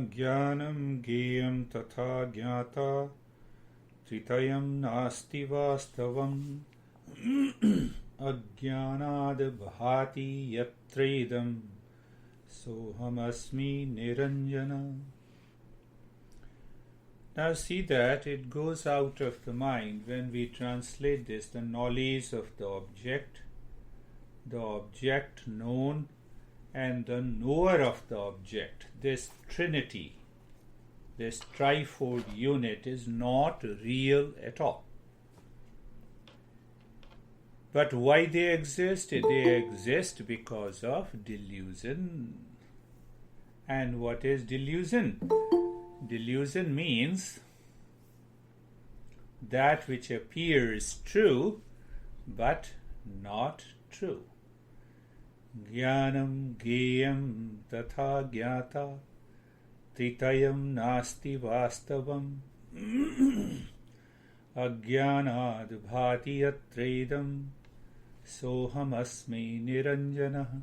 Jnanam geyam tatha jnata tritayam nasti vastavam ajnanad bhati yatredam soham asmi niranjana. Now see that it goes out of the mind when we translate this, the knowledge of the object known, and the knower of the object. This trinity, this trifold unit is not real at all. But why they exist? They exist because of delusion. And what is delusion? Delusion means that which appears true but not true. Jnanam geyam tatha jnata tritayam nasti vastavam ajnanad bhati yatredam soham asmi niranjana.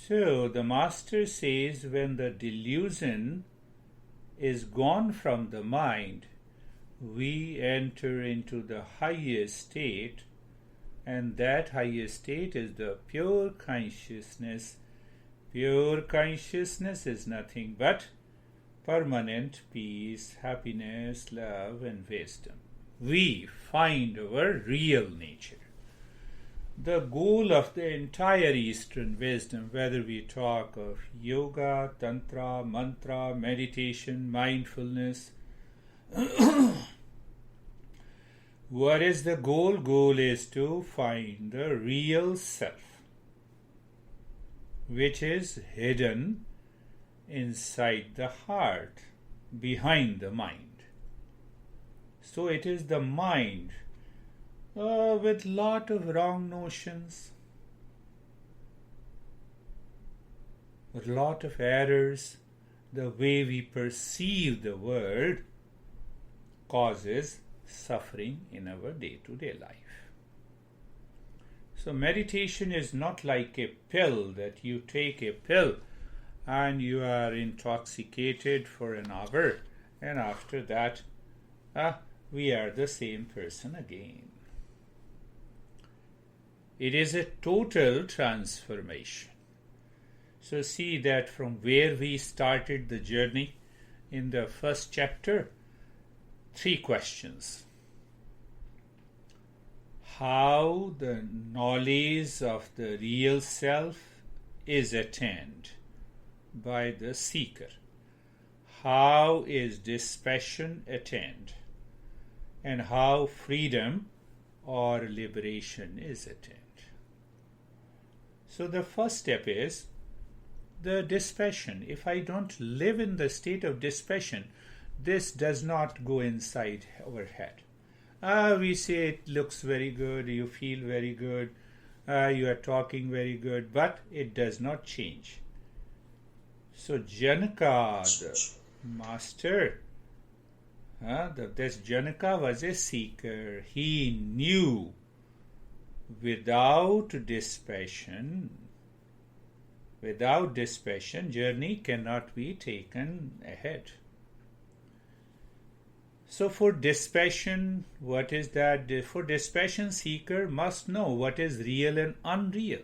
So the master says, when the delusion is gone from the mind, we enter into the highest state, and that highest state is the pure consciousness. Pure consciousness is nothing but permanent peace, happiness, love, and wisdom. We find our real nature. The goal of the entire Eastern wisdom, whether we talk of yoga, tantra, mantra, meditation, mindfulness, what is the goal? Goal is to find the real self, which is hidden inside the heart, behind the mind. So it is the mind with lot of wrong notions, a lot of errors. The way we perceive the world causes suffering in our day-to-day life. So meditation is not like a pill that you take a pill and you are intoxicated for an hour, and after that we are the same person again. It is a total transformation. So see that from where we started the journey in the first chapter, 3 questions. How the knowledge of the real self is attained by the seeker. How is dispassion attained? And how freedom or liberation is attained. So the first step is the dispassion. If I don't live in the state of dispassion, this does not go inside our head. We say it looks very good, you feel very good, you are talking very good, but it does not change. So Janaka, the master, this Janaka was a seeker. He knew without dispassion, journey cannot be taken ahead. So for dispassion, what is that? For dispassion, seeker must know what is real and unreal.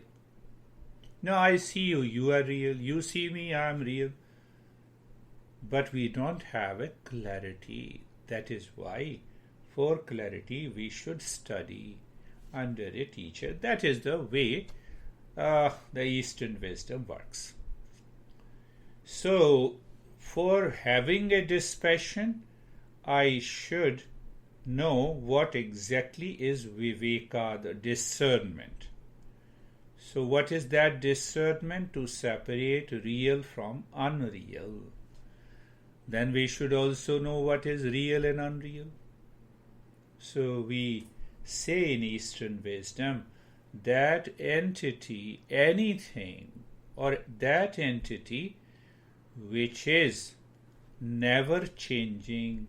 Now I see you, you are real. You see me, I am real. But we don't have a clarity. That is why, for clarity, we should study under a teacher. That is the way the Eastern wisdom works. So, for having a dispassion, I should know what exactly is viveka, the discernment. So, what is that discernment? To separate real from unreal. Then we should also know what is real and unreal. So, we say in Eastern wisdom that entity, anything, or that entity which is never changing,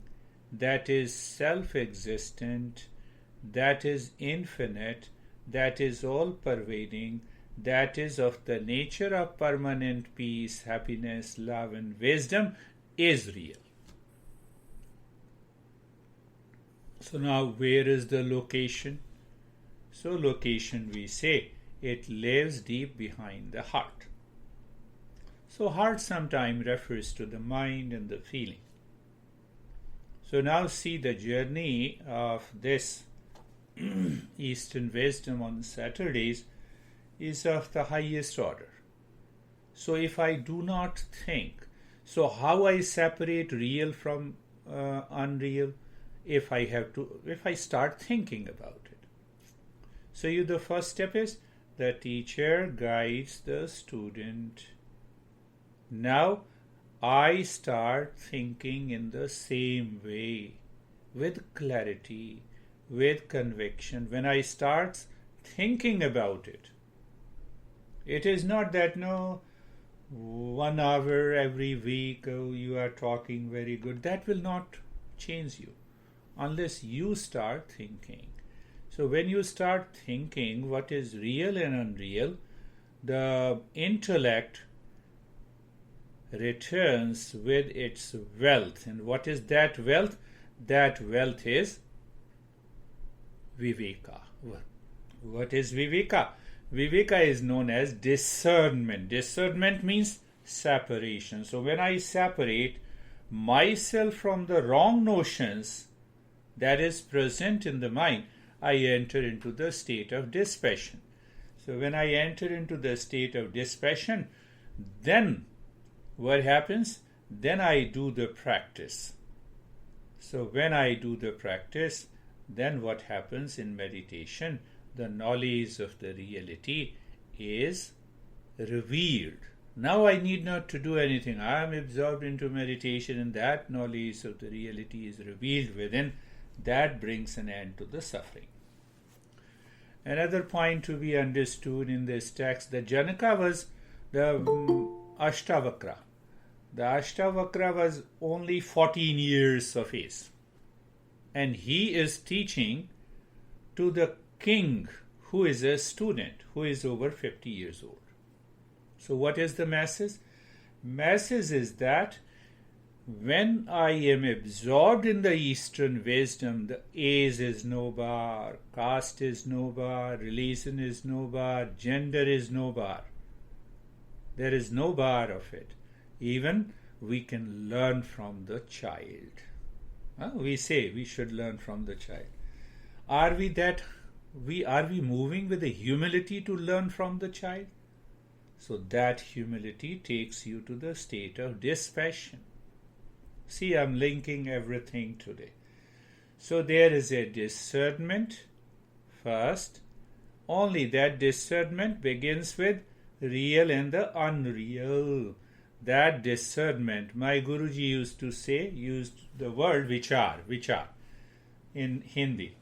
that is self-existent, that is infinite, that is all-pervading, that is of the nature of permanent peace, happiness, love, and wisdom, is real. So now where is the location? So location, we say, it lives deep behind the heart. So heart sometimes refers to the mind and the feeling. So now see, the journey of this Eastern wisdom on Saturdays is of the highest order. So if I do not think, so how I separate real from unreal? If I start thinking about it. So the first step is the teacher guides the student. Now I start thinking in the same way, with clarity, with conviction. When I start thinking about it, it is not that 1 hour every week you are talking very good. That will not change you unless you start thinking. So when you start thinking what is real and unreal, the intellect returns with its wealth. And what is that wealth? That wealth is viveka. What is viveka? Viveka is known as discernment. Discernment means separation. So when I separate myself from the wrong notions that is present in the mind, I enter into the state of dispassion. So when I enter into the state of dispassion, then what happens? Then I do the practice. So when I do the practice, then what happens in meditation? The knowledge of the reality is revealed. Now I need not to do anything. I am absorbed into meditation, and that knowledge of the reality is revealed within. That brings an end to the suffering. Another point to be understood in this text, the Janaka was the Astavakra. The Astavakra was only 14 years of age. And he is teaching to the king who is a student, who is over 50 years old. So what is the message? Message is that when I am absorbed in the Eastern wisdom, the age is no bar, caste is no bar, religion is no bar, gender is no bar. There is no bar of it. Even we can learn from the child. We say we should learn from the child. Are we moving with the humility to learn from the child? So that humility takes you to the state of dispassion. See, I'm linking everything today. So there is a discernment first. Only that discernment begins with real and the unreal. That discernment, my Guruji used the word vichar in Hindi.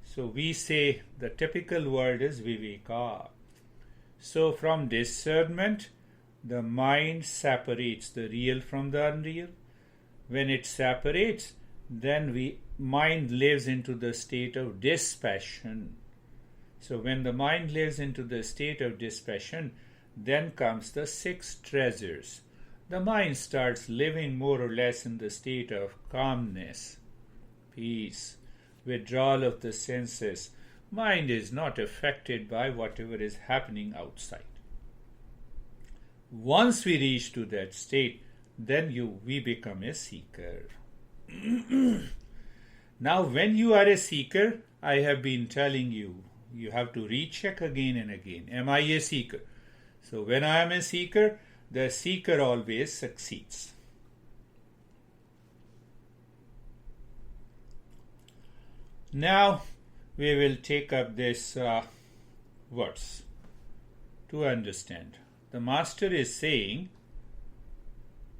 So we say the typical word is viveka. So from discernment, the mind separates the real from the unreal. When it separates, then mind lives into the state of dispassion. So when the mind lives into the state of dispassion, then comes the 6 treasures. The mind starts living more or less in the state of calmness, peace, withdrawal of the senses. Mind is not affected by whatever is happening outside. Once we reach to that state, then we become a seeker. Now, when you are a seeker, I have been telling you, you have to recheck again and again. Am I a seeker? So when I am a seeker, the seeker always succeeds. Now, we will take up this verse to understand. The master is saying,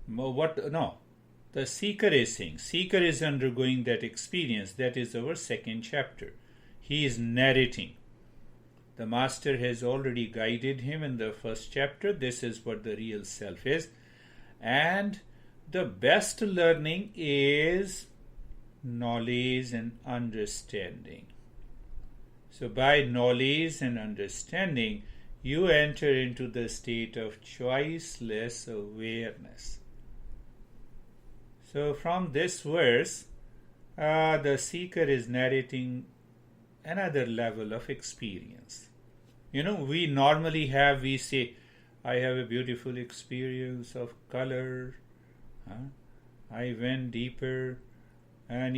the seeker is saying. Seeker is undergoing that experience. That is our 2nd chapter. He is narrating. The master has already guided him in the 1st chapter. This is what the real self is. And the best learning is knowledge and understanding. So by knowledge and understanding, you enter into the state of choiceless awareness. So from this verse, the seeker is narrating another level of experience. We say, I have a beautiful experience of color. I went deeper. And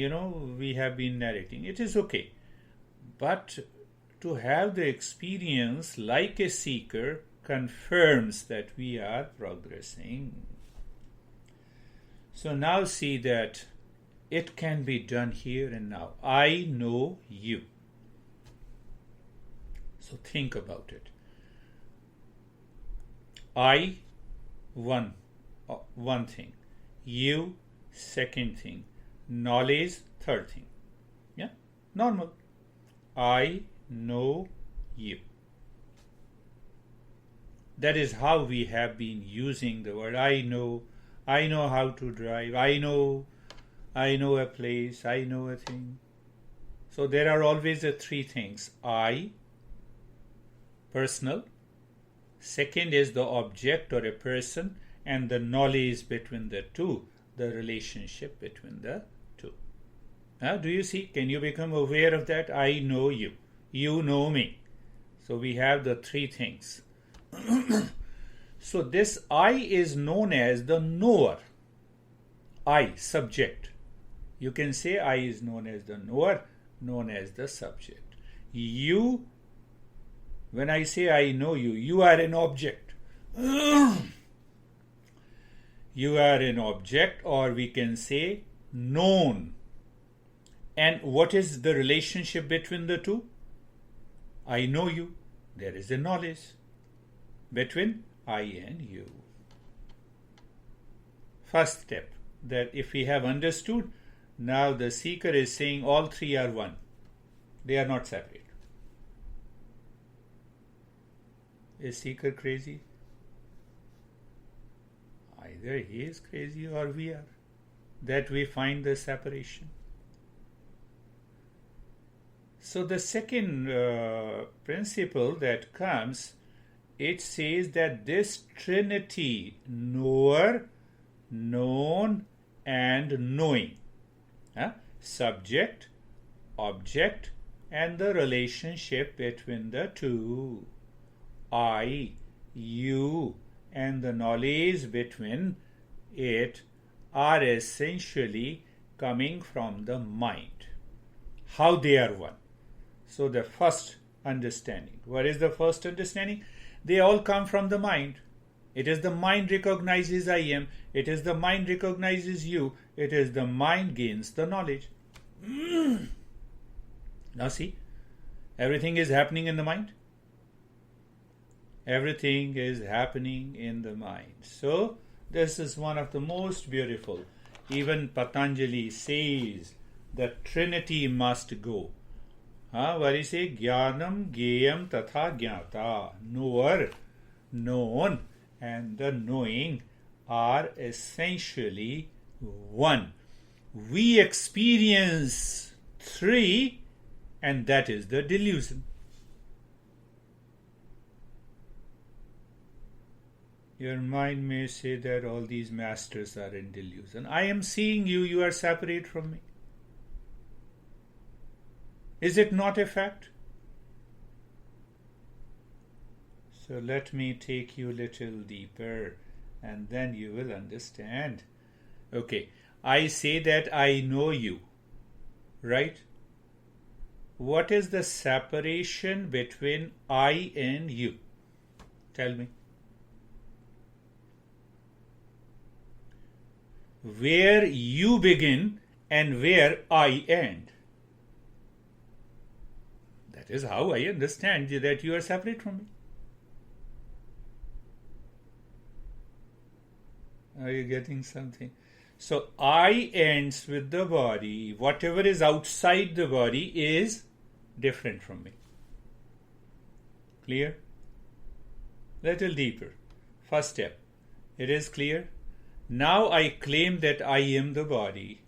we have been narrating. It is okay. But to have the experience like a seeker confirms that we are progressing. So now see that it can be done here and now. I know you. So think about it. I, one thing. You, second thing. Knowledge, third thing. Yeah? Normal. I know you. That is how we have been using the word I know. I know how to drive. I know a place. I know a thing. So there are always the three things. I, personal. Second is the object or a person, and the knowledge between the two, the relationship between the two. Do you see? Can you become aware of that? I know you. You know me. So we have the three things. So this I is known as the knower. I, subject. You can say I is known as the knower, known as the subject. You, when I say I know you, you are an object. You are an object, or we can say known. And what is the relationship between the two? I know you. There is a knowledge between I and you. First step, that if we have understood, now the seeker is saying all three are one. They are not separate. Is seeker crazy? Either he is crazy or we are. That we find the separation. So the second principle that comes, it says that this trinity, knower, known, and knowing, subject, object, and the relationship between the two, I, you, and the knowledge between it, are essentially coming from the mind. How they are one. So the first understanding. What is the first understanding? They all come from the mind. It is the mind recognizes I am. It is the mind recognizes you. It is the mind gains the knowledge. Now see, everything is happening in the mind. Everything is happening in the mind. So this is one of the most beautiful. Even Patanjali says the trinity must go. What he say? Jnanam, Geyam, Tatha, Jnata. Knower, known, and the knowing are essentially one. We experience three, and that is the delusion. Your mind may say that all these masters are in delusion. I am seeing you, you are separate from me. Is it not a fact? So let me take you a little deeper and then you will understand. Okay, I say that I know you, right? What is the separation between I and you? Tell me. Where you begin and where I end. That is how I understand that you are separate from me. Are you getting something? So I ends with the body. Whatever is outside the body is different from me. Clear? Little deeper. First step. It is clear? Now I claim that I am the body.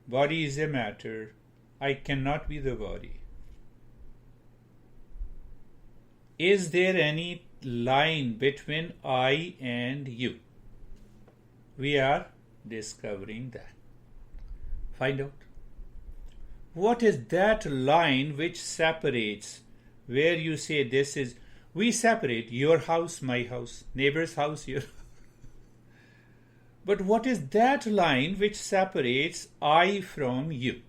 Body is a matter. I cannot be the body. Is there any line between I and you? We are discovering that. Find out. What is that line which separates, where you say this is, we separate your house, my house, neighbor's house, your. But what is that line which separates I from you?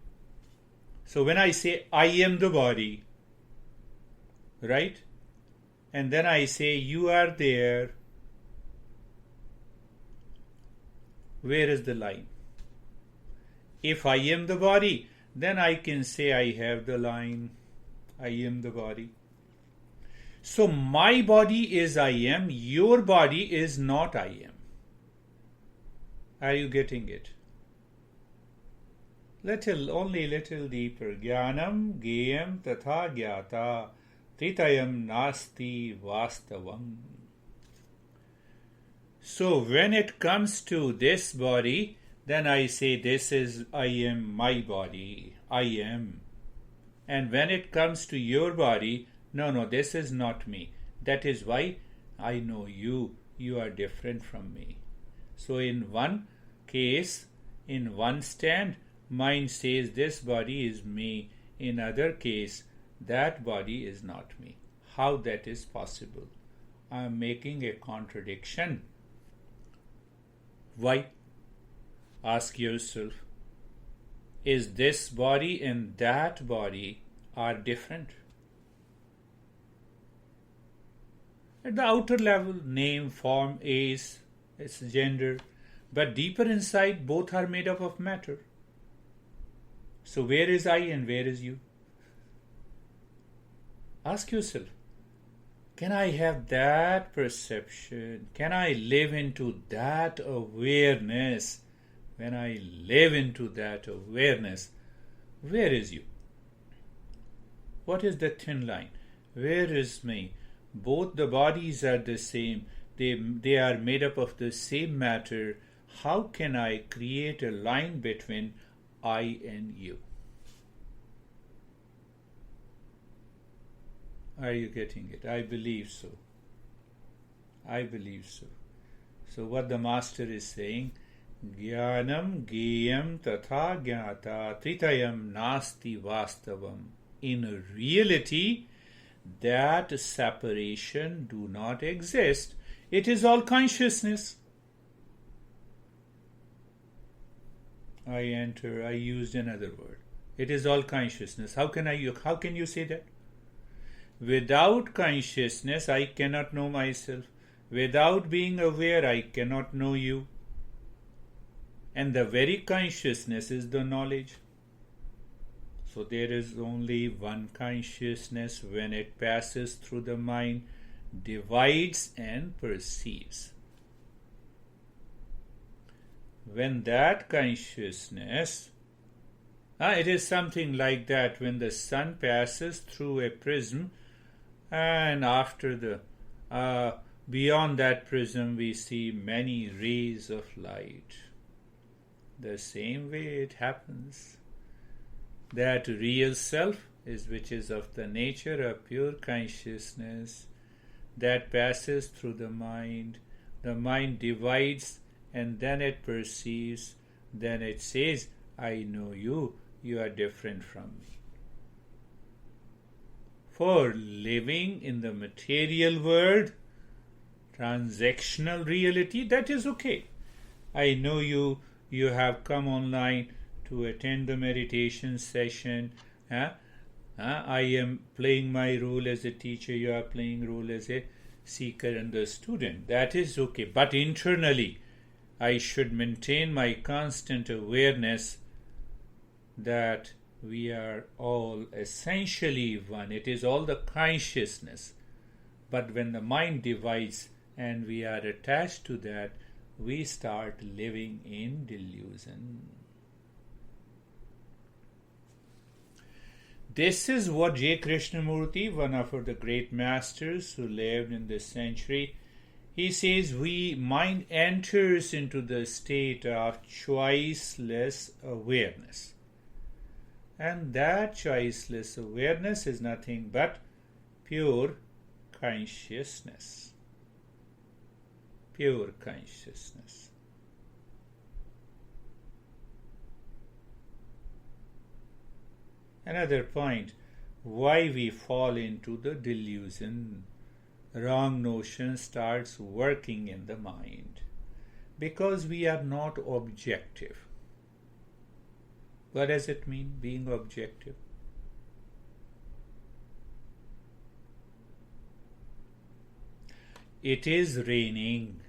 So when I say I am the body, right? And then I say you are there, where is the line? If I am the body, then I can say I have the line. I am the body. So my body is I am, your body is not I am. Are you getting it? Only little deeper. Jnanam geyam tatha jnata tritayam nasti vastavam. So when it comes to this body, then I say this is I am my body. I am. And when it comes to your body, no, this is not me. That is why I know you. You are different from me. So in one case, in one stand, mind says this body is me. In other case, that body is not me. How that is possible? I am making a contradiction. Why? Ask yourself. Is this body and that body are different? At the outer level, name, form, age, its gender, but deeper inside, both are made up of matter. So where is I and where is you? Ask yourself, can I have that perception? Can I live into that awareness? When I live into that awareness, where is you? What is the thin line? Where is me? Both the bodies are the same. They are made up of the same matter. How can I create a line between I and you? Are you getting it? I believe so. I believe so. So what the master is saying, Jnanam geyam tatha jnata tritayam nasti vastavam. In reality, that separation do not exist. It is all consciousness. I used another word. It is all consciousness. How can you say that? Without consciousness, I cannot know myself. Without being aware, I cannot know you. And the very consciousness is the knowledge. So there is only one consciousness. When it passes through the mind, divides and perceives. When that consciousness, it is something like that when the sun passes through a prism, and after the beyond that prism we see many rays of light. The same way it happens. That real self which is of the nature of pure consciousness, that passes through the mind divides, and then it perceives, then it says, I know you, you are different from me. For living in the material world, transactional reality, that is okay. I know you have come online to attend the meditation session. I am playing my role as a teacher, you are playing role as a seeker and the student. That is okay. But internally, I should maintain my constant awareness that we are all essentially one. It is all the consciousness. But when the mind divides and we are attached to that, we start living in delusion. This is what J. Krishnamurti, one of the great masters who lived in this century, he says, mind enters into the state of choiceless awareness. And that choiceless awareness is nothing but pure consciousness. Pure consciousness. Another point, why we fall into the delusion. Wrong notion starts working in the mind. Because we are not objective. What does it mean, being objective? It is raining.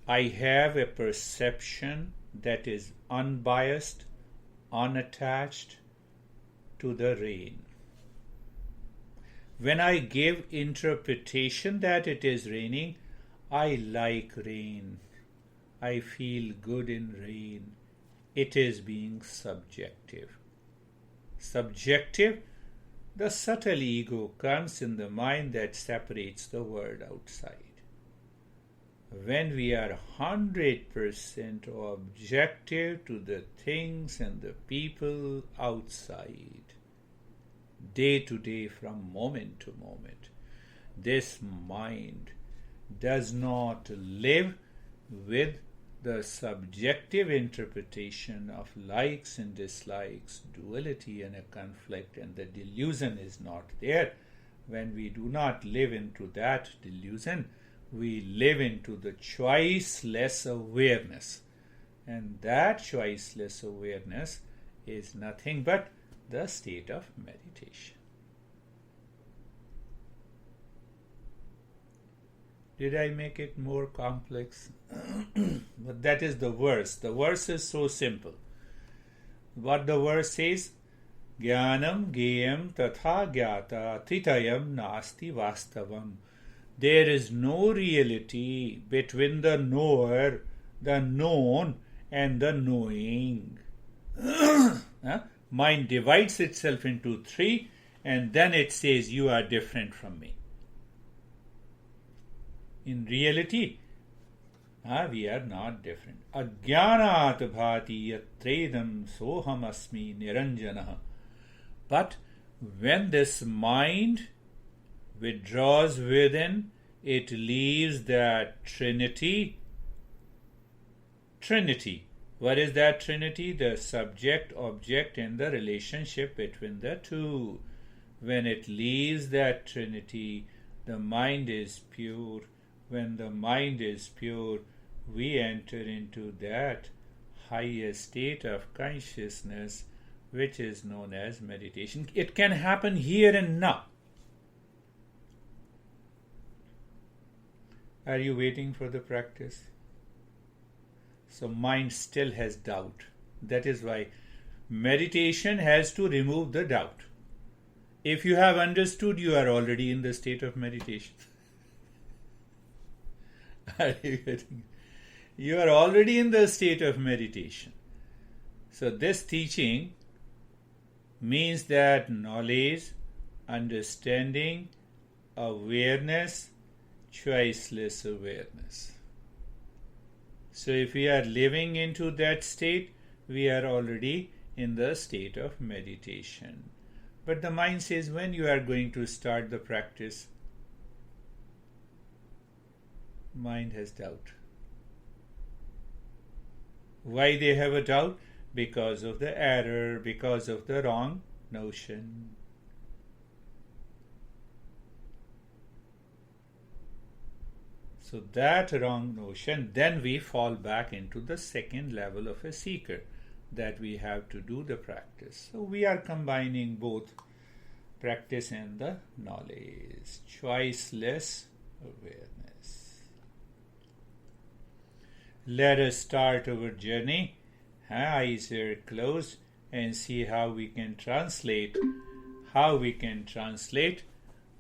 I have a perception that is unbiased, unattached to the rain. When I give interpretation that it is raining, I like rain. I feel good in rain. It is being subjective. Subjective, the subtle ego comes in the mind that separates the world outside. When we are 100% objective to the things and the people outside, day to day, from moment to moment, this mind does not live with the subjective interpretation of likes and dislikes, duality and a conflict, and the delusion is not there. When we do not live into that delusion, we live into the choiceless awareness. And that choiceless awareness is nothing but the state of meditation. Did I make it more complex? But that is the verse. The verse is so simple. What the verse says, Jnanam Geyam Tatha Gyata Tritayam Nasti Vastavam. There is no reality between the knower, the known, and the knowing. Mind divides itself into three, and then it says, you are different from me. In reality, we are not different. Ajnanat bhati yatredam soham asmi niranjana. But when this mind withdraws within, it leaves that trinity. Trinity. What is that trinity? The subject, object, and the relationship between the two. When it leaves that trinity, the mind is pure. When the mind is pure, we enter into that higher state of consciousness, which is known as meditation. It can happen here and now. Are you waiting for the practice? So mind still has doubt. That is why meditation has to remove the doubt. If you have understood, you are already in the state of meditation. Are you getting? You are already in the state of meditation. So this teaching means that knowledge, understanding, awareness, choiceless awareness. So if we are living into that state, we are already in the state of meditation. But the mind says, when you are going to start the practice? Mind has doubt. Why they have a doubt? Because of the error, because of the wrong notion. So that wrong notion, then we fall back into the second level of a seeker, that we have to do the practice. So we are combining both practice and the knowledge. Choiceless awareness. Let us start our journey. Eyes are closed, and see how we can translate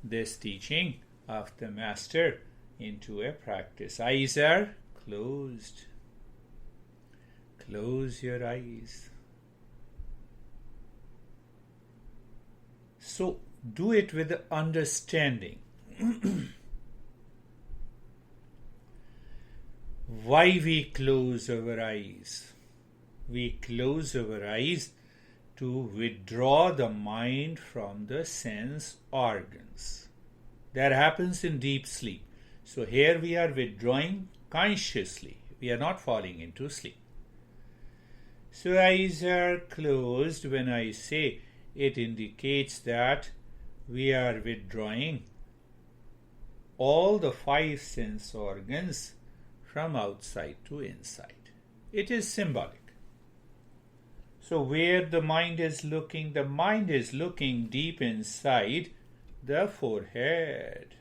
this teaching of the Master into a practice. Eyes are closed. Close your eyes. So do it with understanding. Why we close our eyes? We close our eyes to withdraw the mind from the sense organs. That happens in deep sleep. So here we are withdrawing consciously. We are not falling into sleep. So eyes are closed when I say it indicates that we are withdrawing all the five sense organs from outside to inside. It is symbolic. So where the mind is looking deep inside the forehead.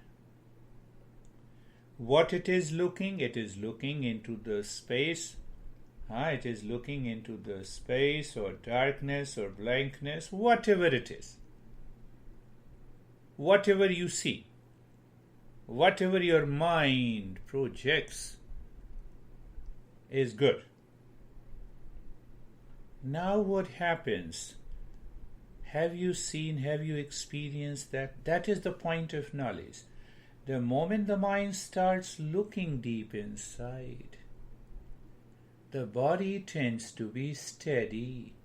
What it is looking into the space. It is looking into the space or darkness or blankness, whatever it is. Whatever you see, whatever your mind projects is good. Now what happens? Have you seen, have you experienced that? That is the point of knowledge. The moment the mind starts looking deep inside, the body tends to be steady.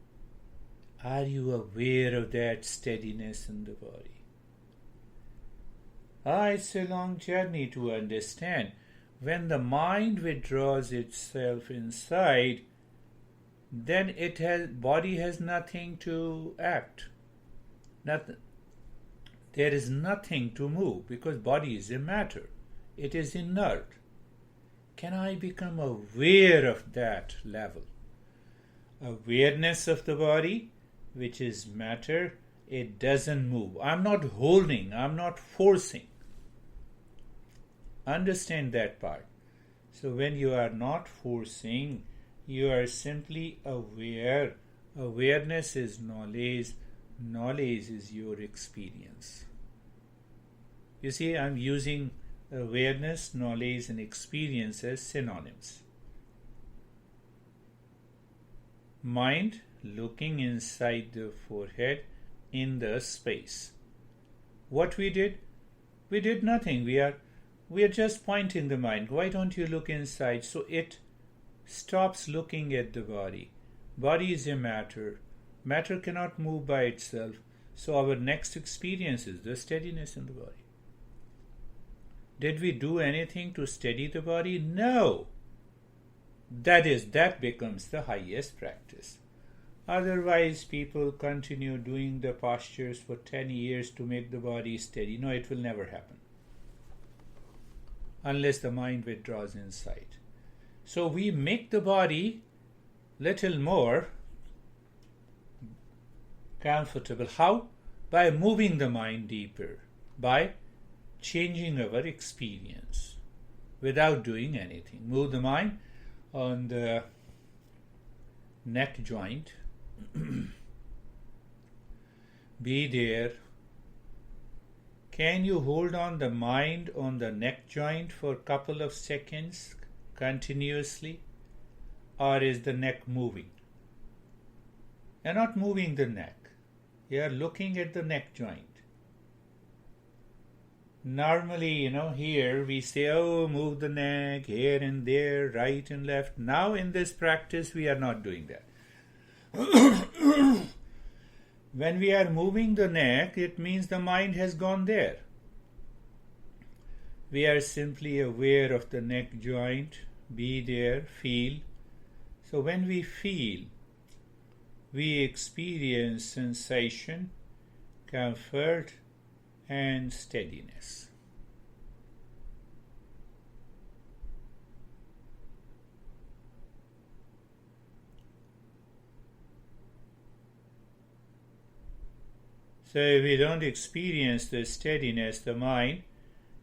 Are you aware of that steadiness in the body? It's a long journey to understand. When the mind withdraws itself inside, then body has nothing to act. There is nothing to move because body is a matter. It is inert. Can I become aware of that level? Awareness of the body, which is matter, it doesn't move. I'm not holding, I'm not forcing. Understand that part. So when you are not forcing, you are simply aware. Awareness is knowledge. Knowledge is your experience. You see, I'm using awareness, knowledge, and experience as synonyms. Mind looking inside the forehead in the space. What we did? We did nothing. We are just pointing the mind. Why don't you look inside? So it stops looking at the body. Body is a matter. Matter cannot move by itself. So our next experience is the steadiness in the body. Did we do anything to steady the body? No. That becomes the highest practice. Otherwise, people continue doing the postures for 10 years to make the body steady. No, it will never happen. Unless the mind withdraws inside. So we make the body little more comfortable. How? By moving the mind deeper. By changing our experience without doing anything. Move the mind on the neck joint. Be there. Can you hold on the mind on the neck joint for a couple of seconds continuously? Or is the neck moving? You're not moving the neck. You're looking at the neck joint. Normally, here we say, move the neck here and there, right and left. Now in this practice, we are not doing that. When we are moving the neck, it means the mind has gone there. We are simply aware of the neck joint, be there, feel. So when we feel, we experience sensation, comfort, and steadiness. So if we don't experience the steadiness, the mind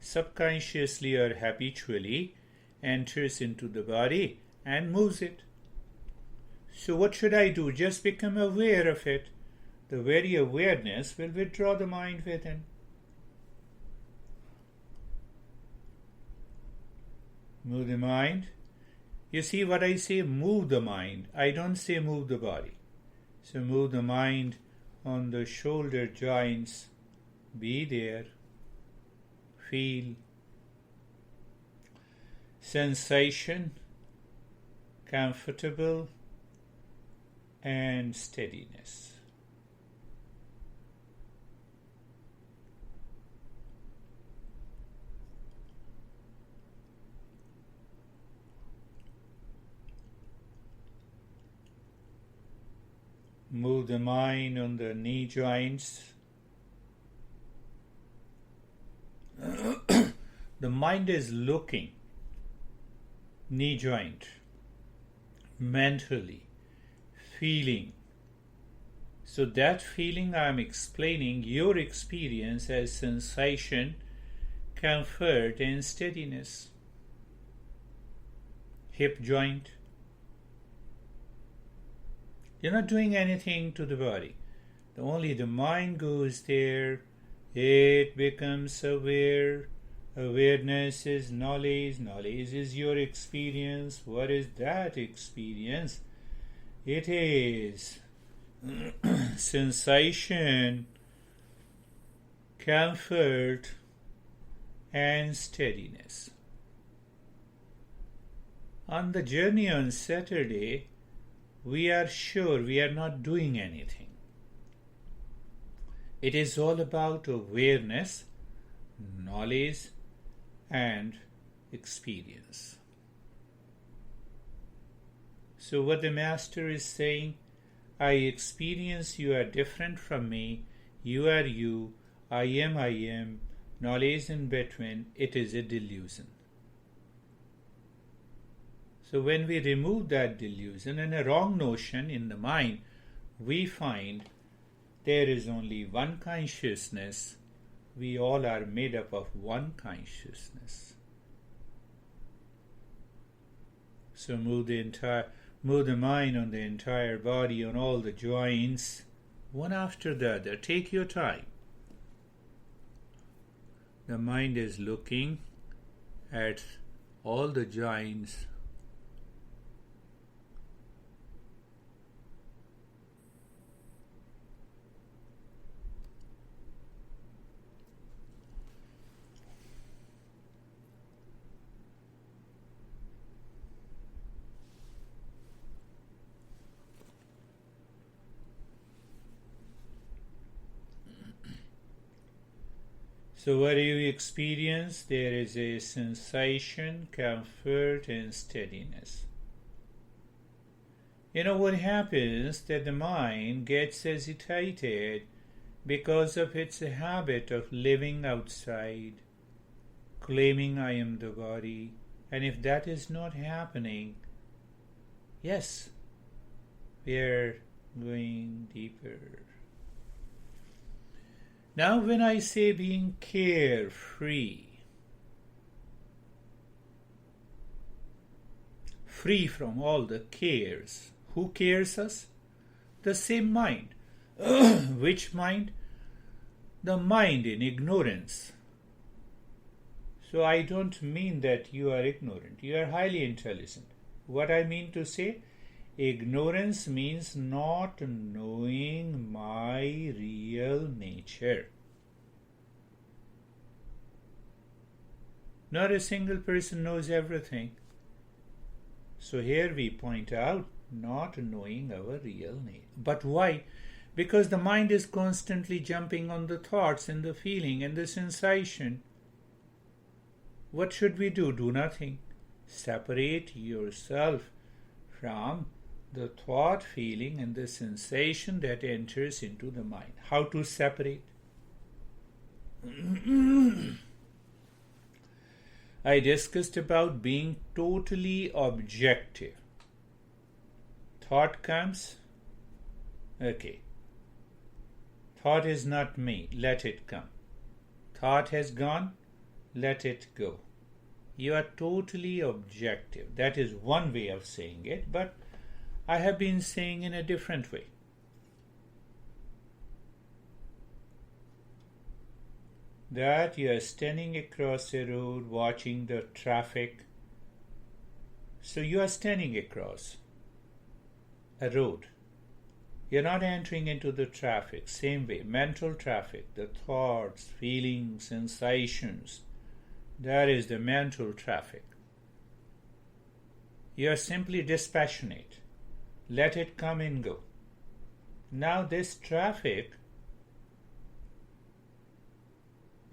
subconsciously or habitually enters into the body and moves it. So what should I do? Just become aware of it. The very awareness will withdraw the mind within. Move the mind. You see what I say? Move the mind. I don't say move the body. So move the mind on the shoulder joints. Be there. Feel. Sensation. Comfortable. And steadiness. Move the mind on the knee joints. The mind is looking, knee joint, mentally, feeling. So that feeling I am explaining your experience as sensation, comfort and steadiness. Hip joint. You're not doing anything to the body. Only the mind goes there. It becomes aware. Awareness is knowledge. Knowledge is your experience. What is that experience? It is sensation, comfort, and steadiness. On the journey on Saturday, we are sure we are not doing anything. It is all about awareness, knowledge, and experience. So what the Master is saying, I experience you are different from me, you are you, I am, knowledge in between, it is a delusion. So when we remove that delusion and a wrong notion in the mind, we find there is only one consciousness. We all are made up of one consciousness. So move the mind on the entire body, on all the joints, one after the other. Take your time. The mind is looking at all the joints. So what do you experience? There is a sensation, comfort, and steadiness. You know what happens? That the mind gets agitated because of its habit of living outside, claiming I am the body. And if that is not happening, yes, we are going deeper. Now when I say being carefree, free from all the cares, who cares us? The same mind. Which mind? The mind in ignorance. So I don't mean that you are ignorant. You are highly intelligent. What I mean to say, ignorance means not knowing my real nature. Not a single person knows everything. So here we point out not knowing our real nature. But why? Because the mind is constantly jumping on the thoughts and the feeling and the sensation. What should we do? Do nothing. Separate yourself from the thought, feeling, and the sensation that enters into the mind. How to separate? I discussed about being totally objective. Thought comes, okay. Thought is not me, let it come. Thought has gone, let it go. You are totally objective. That is one way of saying it, but I have been saying in a different way. That you are standing across a road watching the traffic. So you are standing across a road. You're not entering into the traffic. Same way, mental traffic, the thoughts, feelings, sensations. That is the mental traffic. You are simply dispassionate. Let it come and go. Now this traffic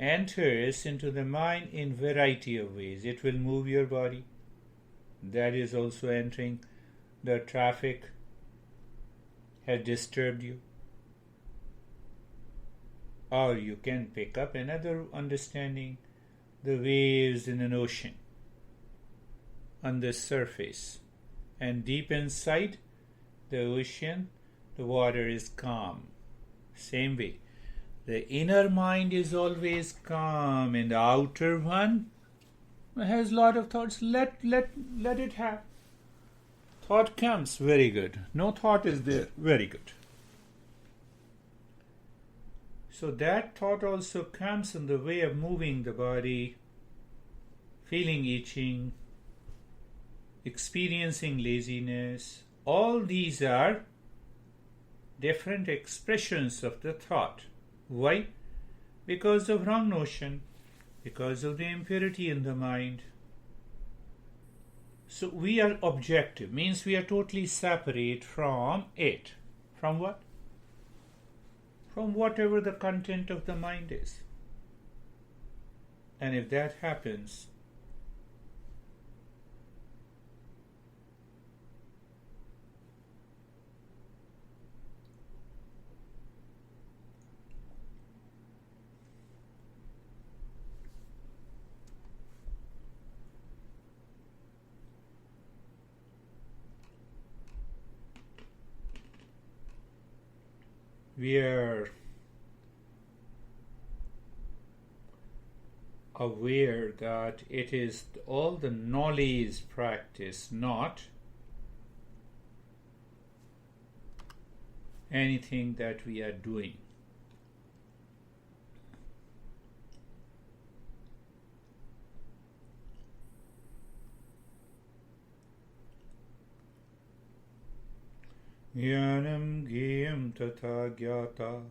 enters into the mind in variety of ways. It will move your body. That is also entering the traffic. has disturbed you. Or you can pick up another understanding, the waves in an ocean on the surface, and deep inside the ocean the water is calm. Same way, the inner mind is always calm, and the outer one has a lot of thoughts. Let it have. Thought comes, very good. No thought is there, very good. So that thought also comes in the way of moving the body, feeling itching, experiencing laziness. All these are different expressions of the thought. Why? Because of wrong notion, because of the impurity in the mind. So we are objective, means we are totally separate from it. From what? From whatever the content of the mind is. And if that happens, we are aware that it is all the knowledge practice, not anything that we are doing. Jnanam gyam tatha gyata.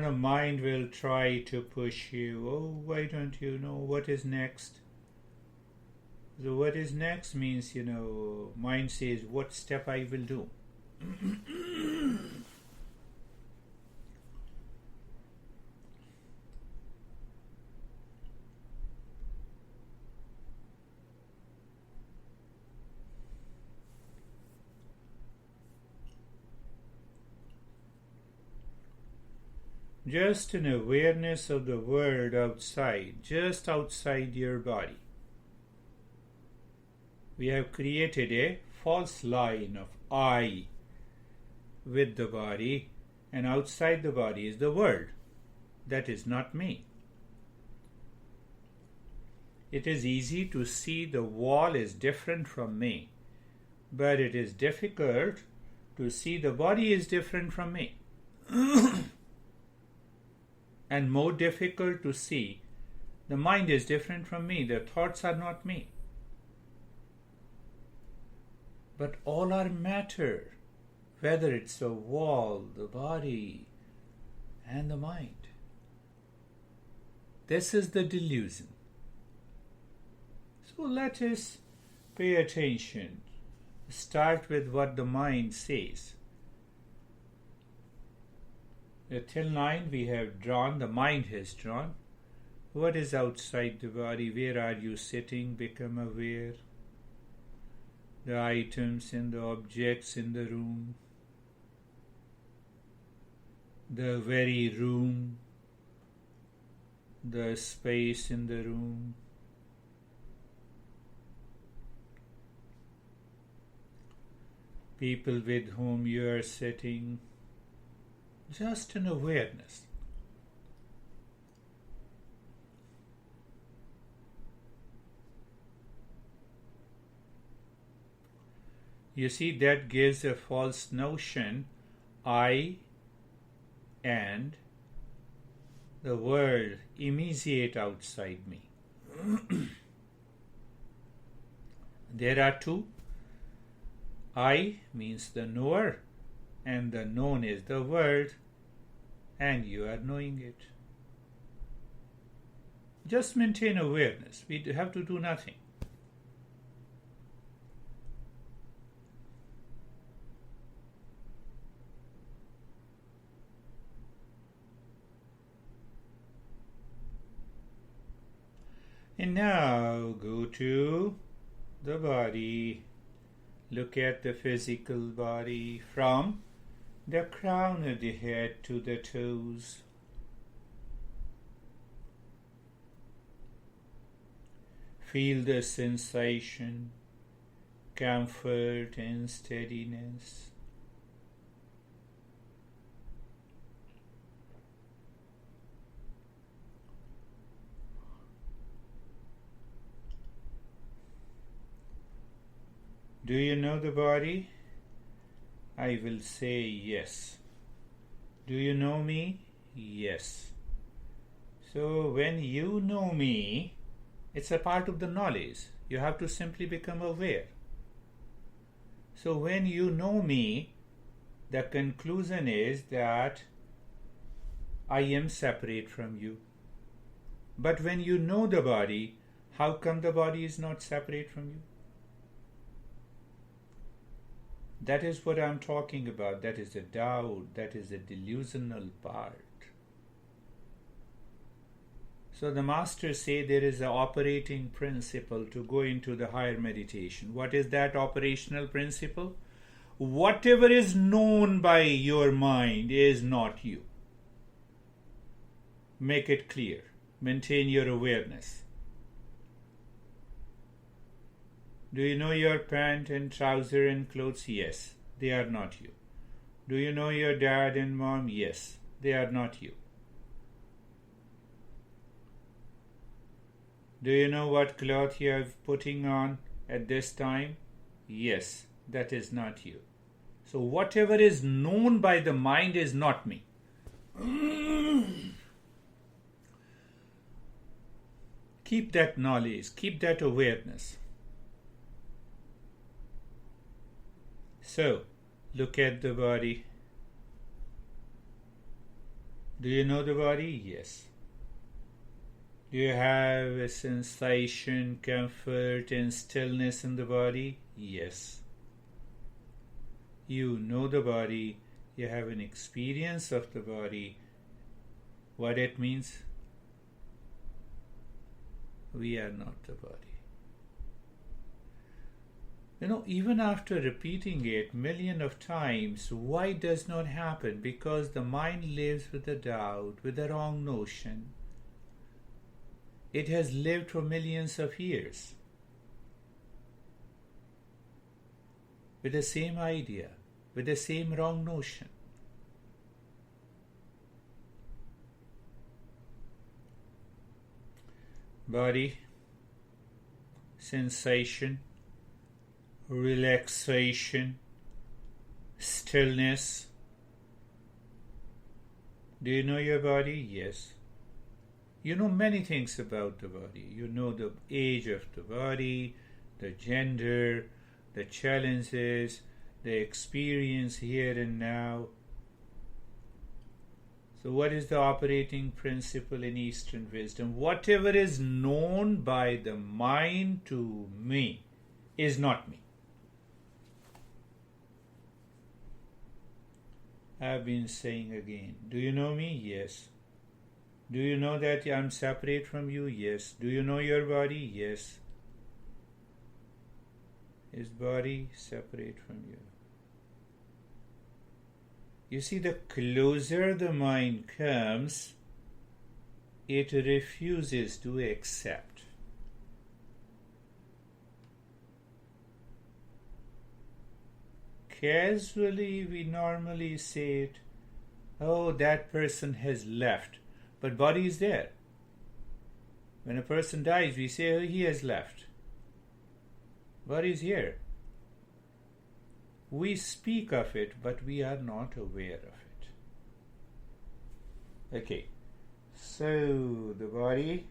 The mind will try to push you. Oh, why don't you know what is next? So what is next means, mind says, what step I will do. Just an awareness of the world outside, just outside your body. We have created a false line of I with the body, and outside the body is the world. That is not me. It is easy to see the wall is different from me, but it is difficult to see the body is different from me. And more difficult to see the mind is different from me, the thoughts are not me. But all are matter, whether it's the wall, the body, and the mind. This is the delusion. So let us pay attention. Start with what the mind says. The thin line we have drawn, the mind has drawn. What is outside the body? Where are you sitting? Become aware. The items and the objects in the room. The very room. The space in the room. People with whom you are sitting. Just an awareness. You see, that gives a false notion. I and the world immediate outside me. There are two. I means the knower, and the known is the world, and you are knowing it. Just maintain awareness. We have to do nothing. And now go to the body. Look at the physical body from the crown of the head to the toes. Feel the sensation, comfort and steadiness. Do you know the body? I will say yes. Do you know me? Yes. So when you know me, it's a part of the knowledge. You have to simply become aware. So when you know me, the conclusion is that I am separate from you. But when you know the body, how come the body is not separate from you? That is what I'm talking about. That is the doubt. That is the delusional part. So the masters say there is an operating principle to go into the higher meditation. What is that operational principle? Whatever is known by your mind is not you. Make it clear. Maintain your awareness. Do you know your pant and trouser and clothes? Yes, they are not you. Do you know your dad and mom? Yes, they are not you. Do you know what cloth you are putting on at this time? Yes, that is not you. So whatever is known by the mind is not me. Keep that knowledge, keep that awareness. So, look at the body. Do you know the body? Yes. Do you have a sensation, comfort, and stillness in the body? Yes. You know the body. You have an experience of the body. What it means? We are not the body. Even after repeating it million of times, why does not happen? Because the mind lives with the doubt, with the wrong notion. It has lived for millions of years with the same idea, with the same wrong notion. Body, sensation, relaxation, stillness. Do you know your body? Yes. You know many things about the body. You know the age of the body, the gender, the challenges, the experience here and now. So what is the operating principle in Eastern wisdom? Whatever is known by the mind to me is not me. I've been saying again, do you know me? Yes. Do you know that I'm separate from you? Yes. Do you know your body? Yes. Is body separate from you? You see, the closer the mind comes, it refuses to accept. Casually, we normally say it, oh, that person has left, but body is there. When a person dies, we say, oh, he has left. Body is here. We speak of it, but we are not aware of it. Okay, so the body.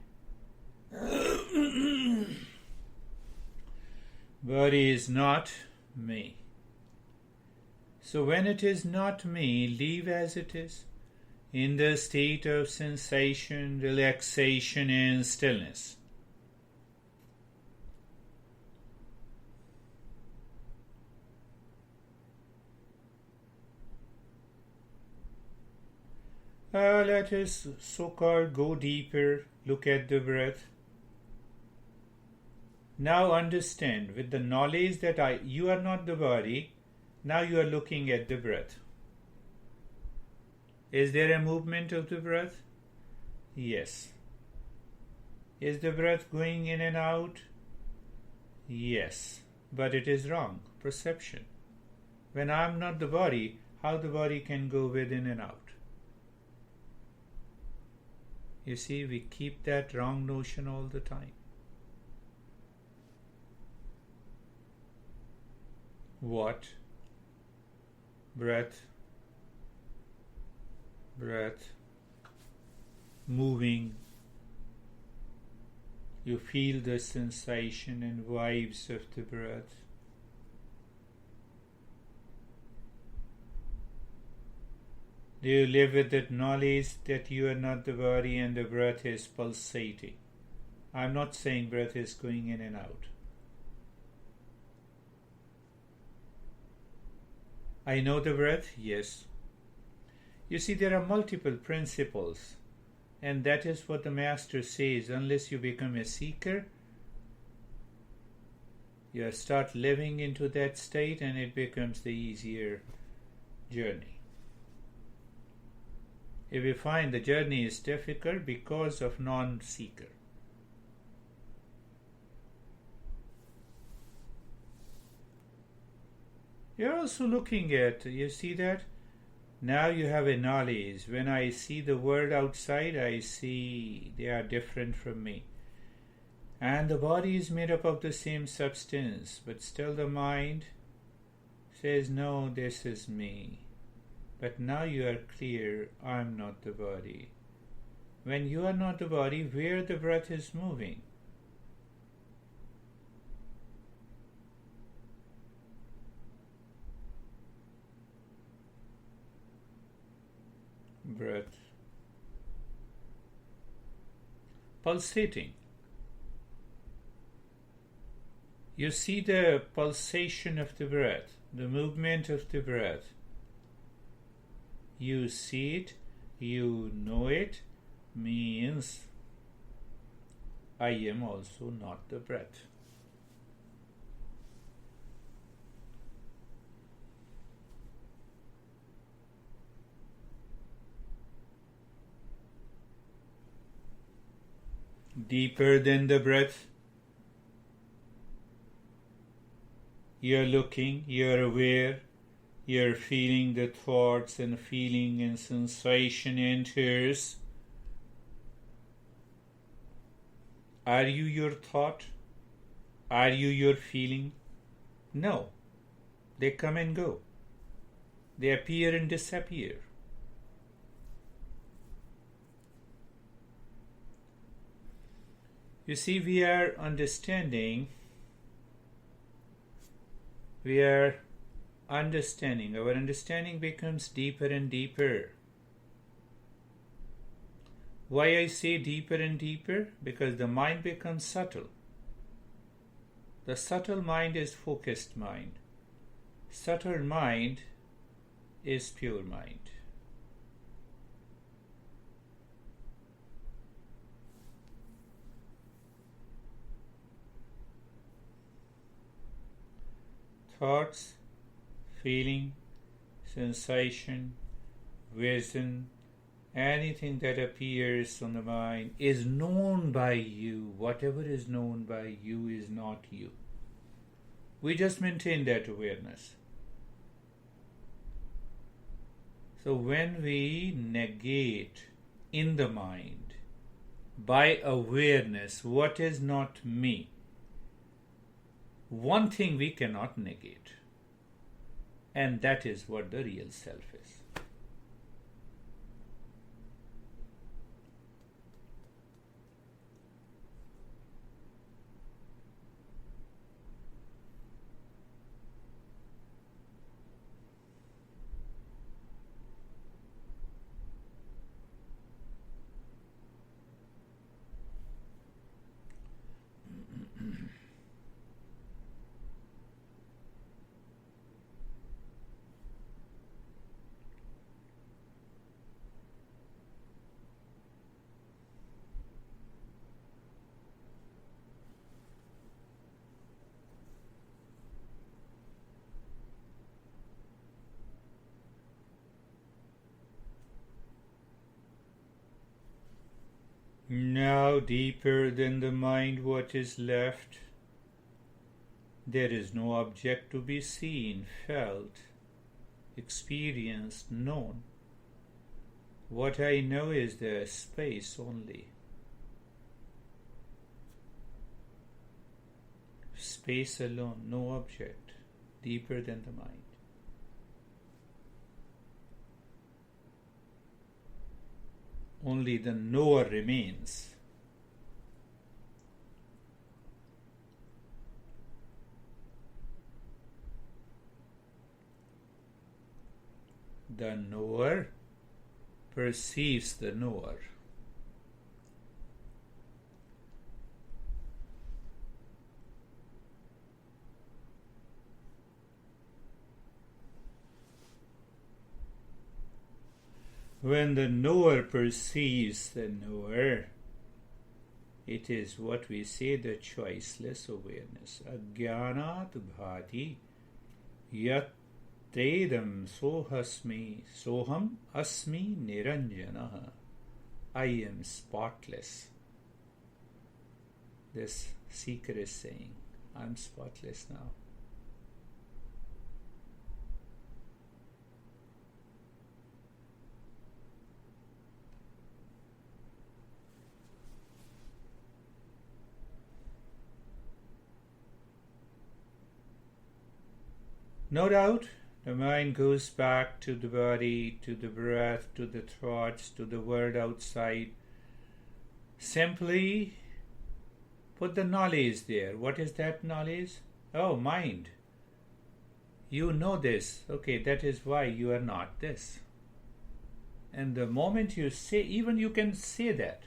Body is not me. So when it is not me, leave as it is, in the state of sensation, relaxation and stillness. Let us so-called go deeper, look at the breath. Now understand, with the knowledge that you are not the body, now you are looking at the breath. Is there a movement of the breath? Yes. Is the breath going in and out? Yes. But it is wrong. Perception. When I am not the body, how the body can go within and out? You see, we keep that wrong notion all the time. What? Breath, moving. You feel the sensation and vibes of the breath. Do you live with that knowledge that you are not the body and the breath is pulsating? I'm not saying breath is going in and out. I know the breath, yes. You see, there are multiple principles, and that is what the Master says. Unless you become a seeker, you start living into that state and it becomes the easier journey. If you find the journey is difficult because of non-seeker, you're also looking at, you see that? Now you have a knowledge. When I see the world outside, I see they are different from me. And the body is made up of the same substance, but still the mind says, no, this is me. But now you are clear, I'm not the body. When you are not the body, where the breath is moving? Breath pulsating. You see the pulsation of the breath, the movement of the breath. You see it, you know it, means I am also not the breath. Deeper than the breath, you're looking, you're aware, you're feeling the thoughts and feeling and sensation enters. Are you your thought? Are you your feeling? No. They come and go. They appear and disappear. You see, we are understanding, our understanding becomes deeper and deeper. Why I say deeper and deeper? Because the mind becomes subtle. The subtle mind is focused mind. Subtle mind is pure mind. Thoughts, feeling, sensation, vision, anything that appears on the mind is known by you. Whatever is known by you is not you. We just maintain that awareness. So when we negate in the mind by awareness what is not me, one thing we cannot negate, and that is what the real self is. Now deeper than the mind, what is left? There is no object to be seen, felt, experienced, known. What I know is the space only. Space alone, no object, deeper than the mind. Only the knower remains. The knower perceives the knower. When the knower perceives the knower, it is what we say the choiceless awareness. Ajnanat bhati yat tedam soham asmi niranjana. I am spotless. This seeker is saying, I am spotless now. No doubt, the mind goes back to the body, to the breath, to the thoughts, to the world outside. Simply put the knowledge there. What is that knowledge? Oh, mind. You know this. Okay, that is why you are not this. And the moment you say, even you can say that.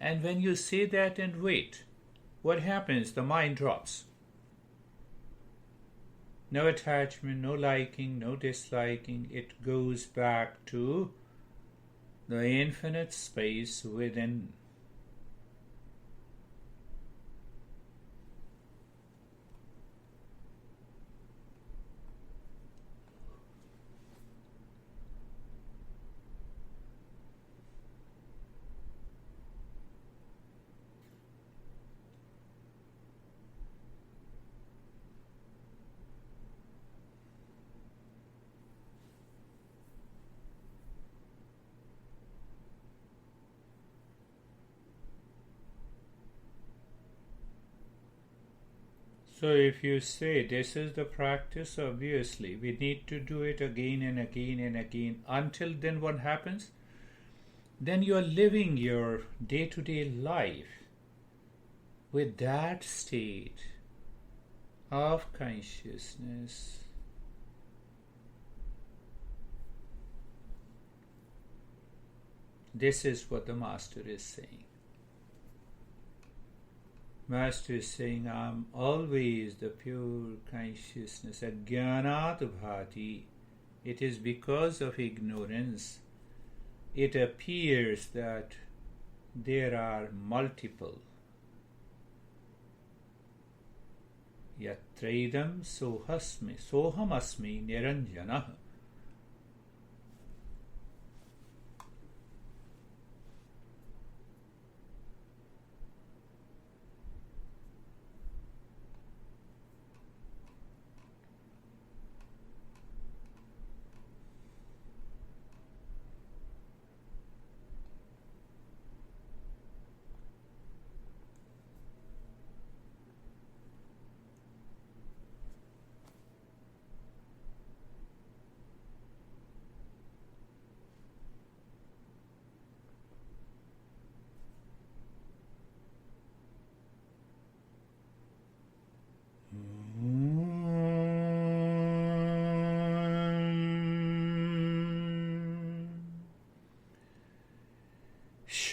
And when you say that and wait, what happens? The mind drops. No attachment, no liking, no disliking. It goes back to the infinite space within. So if you say this is the practice, obviously we need to do it again and again and again. Until then what happens? Then you are living your day-to-day life with that state of consciousness. This is what the Master is saying. Master is saying, I am always the pure consciousness. Ajnanat bhati. It is because of ignorance. It appears that there are multiple. Yatraidam soham asmi niranjana.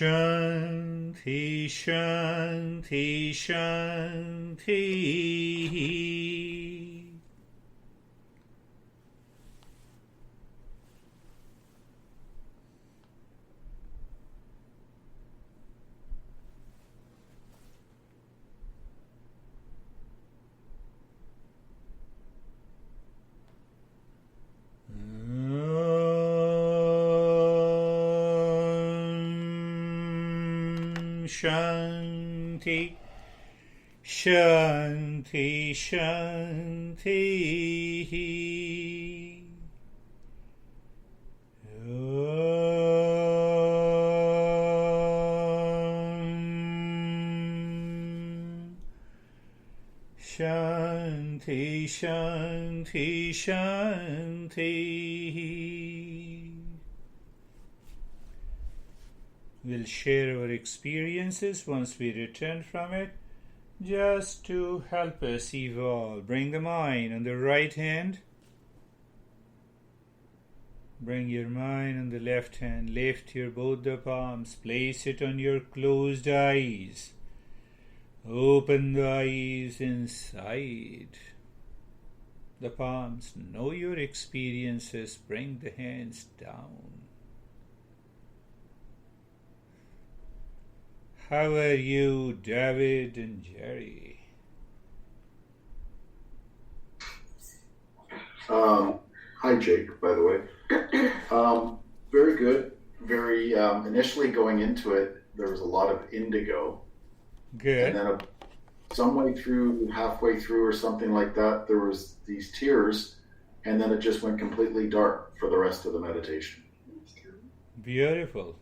Shanti, Shanti, Shanti. Shanti. Shanti, Shanti. Shanti, Shanti, Shanti. We'll share our experiences once we return from it, just to help us evolve. Bring the mind on the right hand. Bring your mind on the left hand. Lift your both the palms. Place it on your closed eyes. Open the eyes inside the palms. Know your experiences. Bring the hands down. How are you, David and Jerry? Hi, Jake, by the way. Very good. Very, initially going into it, there was a lot of indigo. Good. And then halfway through or something like that, there was these tears, and then it just went completely dark for the rest of the meditation. Beautiful.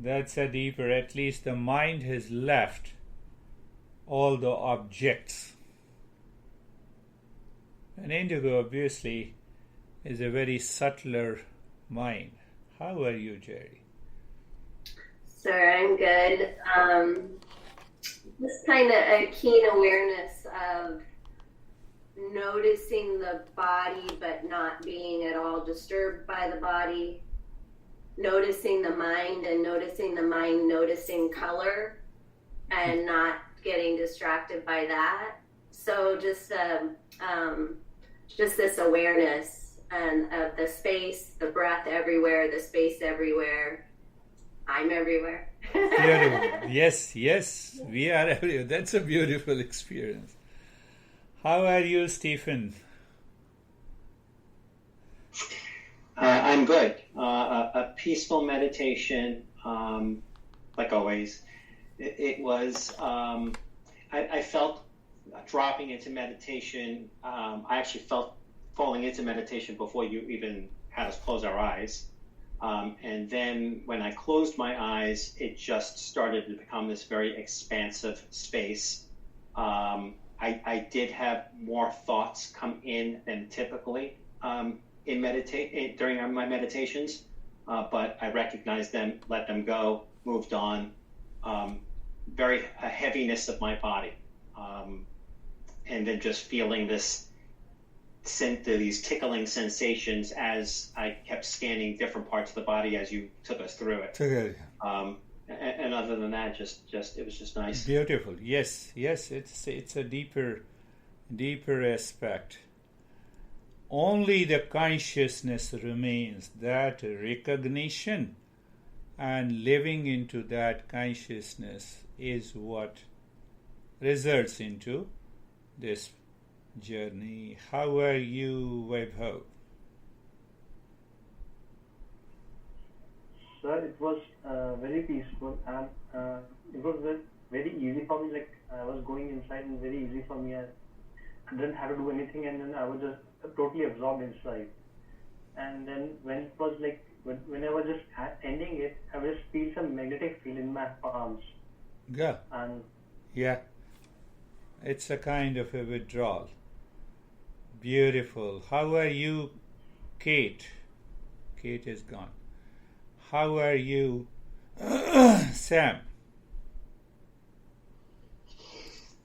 That's a deeper, at least the mind has left all the objects. And indigo obviously is a very subtler mind. How are you, Jerry? Sir, I'm good. Just kind of a keen awareness of noticing the body but not being at all disturbed by the body. Noticing the mind and noticing the mind noticing color and not getting distracted by that. So just this awareness and of the space, the breath everywhere, the space everywhere. I'm everywhere. Beautiful. Yes, we are everywhere. That's a beautiful experience. How are you, Stephen? I'm good. A peaceful meditation, like always. It was, I felt dropping into meditation. I actually felt falling into meditation before you even had us close our eyes. And then when I closed my eyes, it just started to become this very expansive space. I did have more thoughts come in than typically. During my meditations, but I recognized them, let them go, moved on. A heaviness of my body, and then just feeling these tickling sensations as I kept scanning different parts of the body as you took us through it. And other than that, just it was just nice. Beautiful. Yes. It's a deeper aspect. Only the consciousness remains, that recognition and living into that consciousness is what results into this journey. How are you, Vaibhav? Sir, it was very peaceful and it was very easy for me. Like I was going inside and very easy for me. I didn't have to do anything, and then I was just totally absorbed inside. And then when it was like when I was just ending it, I would just feel some magnetic feel in my palms. Yeah. It's a kind of a withdrawal. Beautiful. How are you, Kate? Kate is gone. How are you, Sam?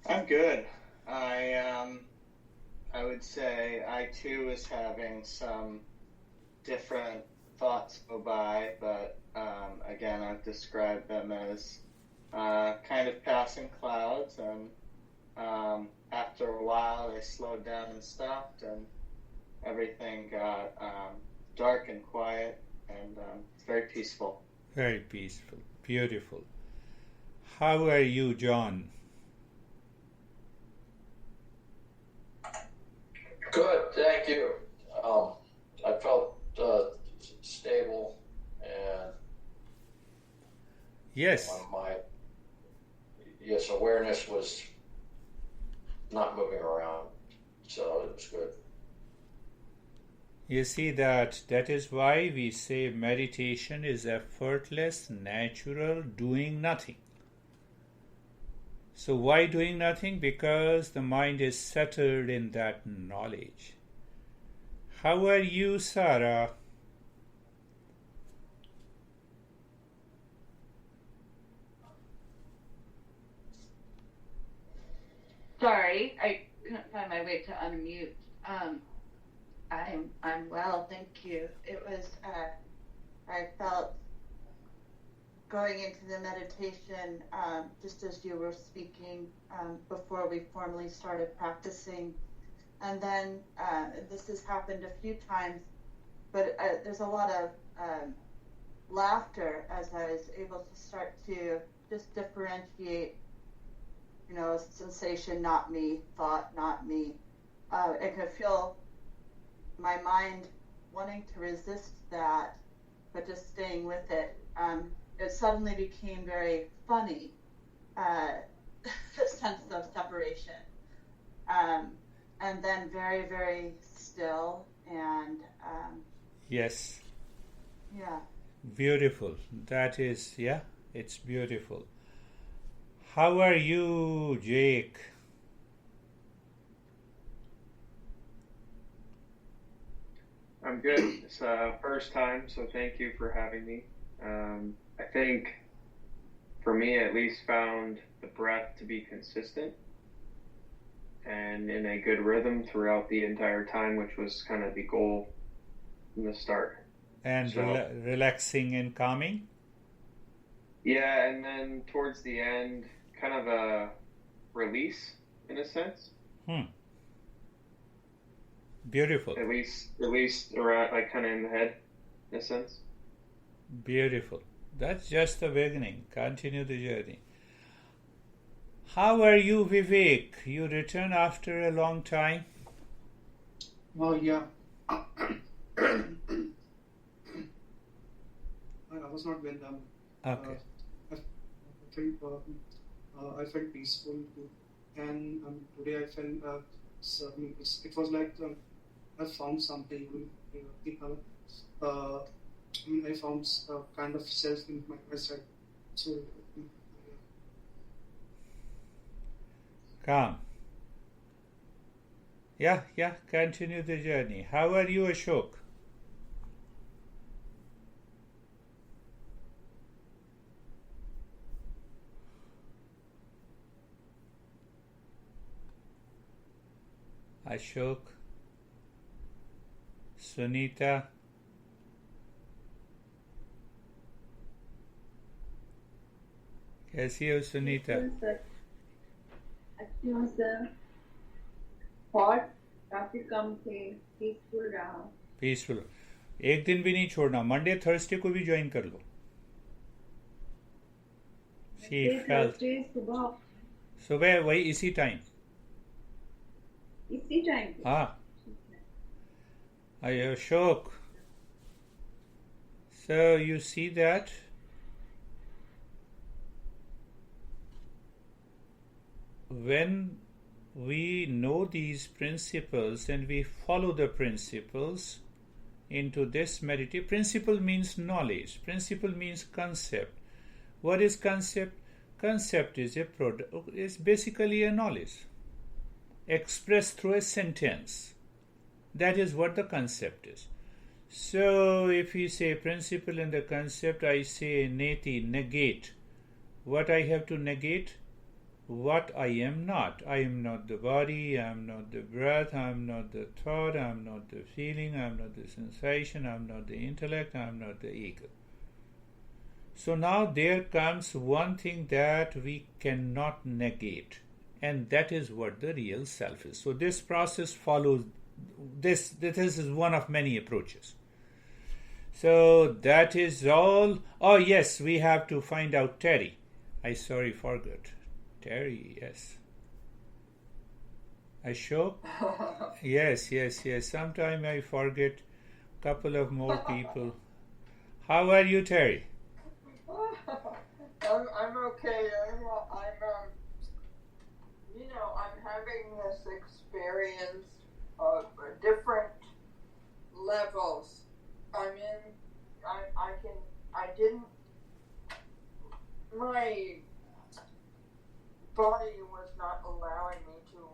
I'm good. I would say I too was having some different thoughts go by, but again, I've described them as kind of passing clouds, and after a while they slowed down and stopped, and everything got dark and quiet, and it's very peaceful. Very peaceful. Beautiful. How are you, John? Good, thank you. I felt stable, and yes, yes, awareness was not moving around. So it was good. You see that is why we say meditation is effortless, natural, doing nothing. So why doing nothing? Because the mind is settled in that knowledge. How are you, Sarah? Sorry, I couldn't find my way to unmute. I'm well, thank you. It was I felt going into the meditation just as you were speaking before we formally started practicing, and then this has happened a few times, but there's a lot of laughter as I was able to start to just differentiate, sensation, not me, thought, not me. I could feel my mind wanting to resist that, but just staying with it. It suddenly became very funny, the sense of separation. And then very, very still and... Yes. Yeah. Beautiful. That is, it's beautiful. How are you, Jake? I'm good. It's first time, so thank you for having me. I think, for me at least, found the breath to be consistent and in a good rhythm throughout the entire time, which was kind of the goal from the start. And relaxing and calming? Yeah, and then towards the end, kind of a release, in a sense. Beautiful. At least around, like, kind of in the head, in a sense. Beautiful. That's just the beginning. Continue the journey. How are you, Vivek? You return after a long time? Oh, yeah. I was not well. Okay. I felt peaceful too. And today I felt it was like I found something. I found kind of self in myself. So, Calm. Yeah, continue the journey. How are you, Ashok? Ashok, Sunita, कैसी हो सुनीता? अच्छी हूँ sir. Thought काफी कम थे, peaceful रहा. Peaceful. एक दिन भी नहीं छोड़ना. मंडे थर्सडे को भी ज्वाइन कर लो. सुबह वही इसी टाइम. हाँ. Ashok. So you see that when we know these principles and we follow the principles into this meditation, principle means knowledge, principle means concept. What is concept? Concept is a product, is basically a knowledge expressed through a sentence. That is what the concept is. So if you say principle and the concept, I say neti, negate. What I have to negate? What I am not. I am not the body, I am not the breath, I am not the thought, I am not the feeling, I am not the sensation, I am not the intellect, I am not the ego. So now there comes one thing that we cannot negate, and that is what the real self is. So this process follows this. This is one of many approaches. So that is all. Oh yes, we have to find out Terry. I forgot. Terry, yes. Ashok? Yes. Sometime I forget couple of more people. How are you, Terry? I'm okay. I'm having this experience of different levels. I mean, I didn't, my body was not allowing me to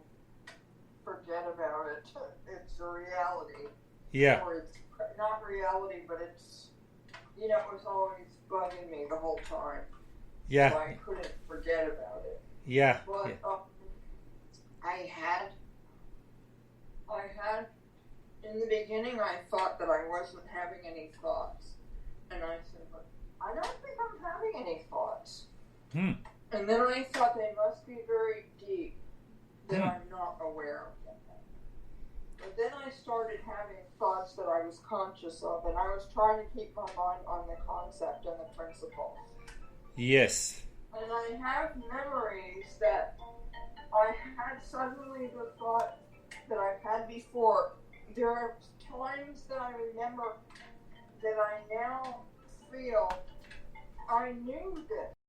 forget about it. It's a reality. Yeah. Or it's not reality, but it's, you know, it was always bugging me the whole time. Yeah. So I couldn't forget about it. Yeah. But Yeah. I had, in the beginning, I thought that I wasn't having any thoughts. And I said, but I don't think I'm having any thoughts. Hmm. And then I thought they must be very deep, that I'm not aware of them. But then I started having thoughts that I was conscious of, and I was trying to keep my mind on the concept and the principle. Yes. And I have memories that I had suddenly the thought that I've had before. There are times that I remember that I now feel I knew this.